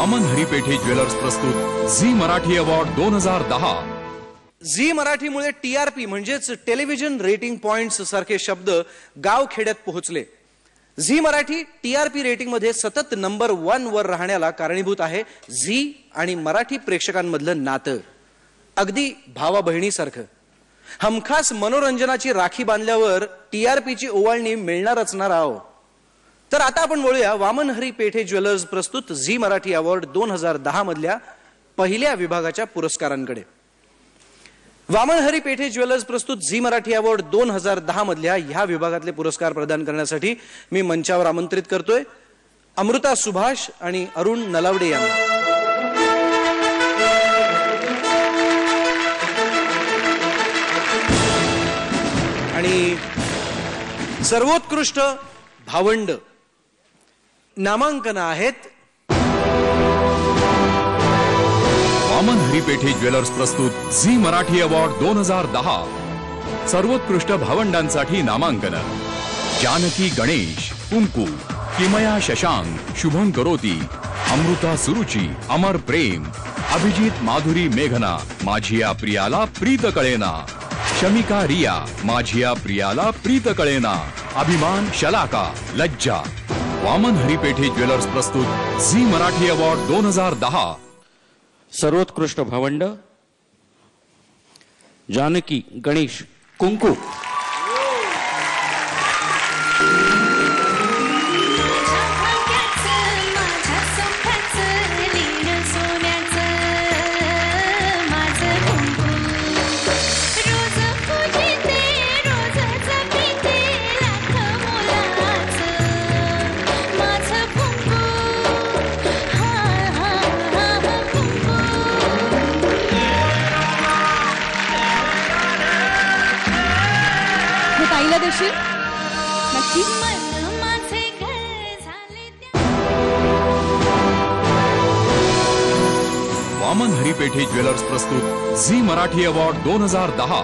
Vaman Haripethe jewellers प्रस्तुत Zee Marathi award 2010। Zee मराठीमुळे TRP म्हणजेच टेलिव्हिजन रेटिंग पॉइंट्स सारखे शब्द गाव खेड्यात पोहोचले। झी मराठी टीआरपी रेटिंग मध्ये सतत नंबर 1 वर राहण्याला कारणीभूत आहे झी आणि मराठी प्रेक्षकांमधलं नातं, अगदी भावा बहिणीसारखं। हमखास मनोरंजनाची राखी बांधल्यावर टीआरपीची ओवाळणी मिळणारच ना राव। तर आता आपण बोलूया वामन हरिपेठे ज्वेलर्स प्रस्तुत झी मराठी अवॉर्ड 2010 मधल्या पहिल्या विभागाच्या पुरस्कारांकडे। वामन हरिपेठे ज्वेलर्स प्रस्तुत झी मराठी अवॉर्ड 2010 मधल्या ह्या विभागातले पुरस्कार प्रदान करण्यासाठी मी मंचावर आमंत्रित करतोय अमृता सुभाष आणि अरुण नलावडे यांना। आणि सर्वोत्कृष्ट भावंड नामांकन आहेत वामन हरिपेठे ज्वेलर्स प्रस्तुत झी मराठी अवॉर्ड 2010। सर्वोत्कृष्ट भावंडांसाठी नामांकन जानकी गणेश, कुंकू, किमया शशांक, शुभम करोती, अमृता सुरुची, अमर प्रेम, अभिजित माधुरी मेघना, माझिया प्रियाला प्रीत कळेना, शमिका रिया, माझिया प्रियाला प्रीत कळेना, अभिमान शलाका, लज्जा। वामन हरिपेठे ज्वेलर्स प्रस्तुत झी मराठी अवॉर्ड 2010। सर्वोत्कृष्ट भावंड जानकी गणेश, कुंकू। ताईला देशील नक्की। वामन हरिपेठे ज्वेलर्स प्रस्तुत झी मराठी अवॉर्ड 2010।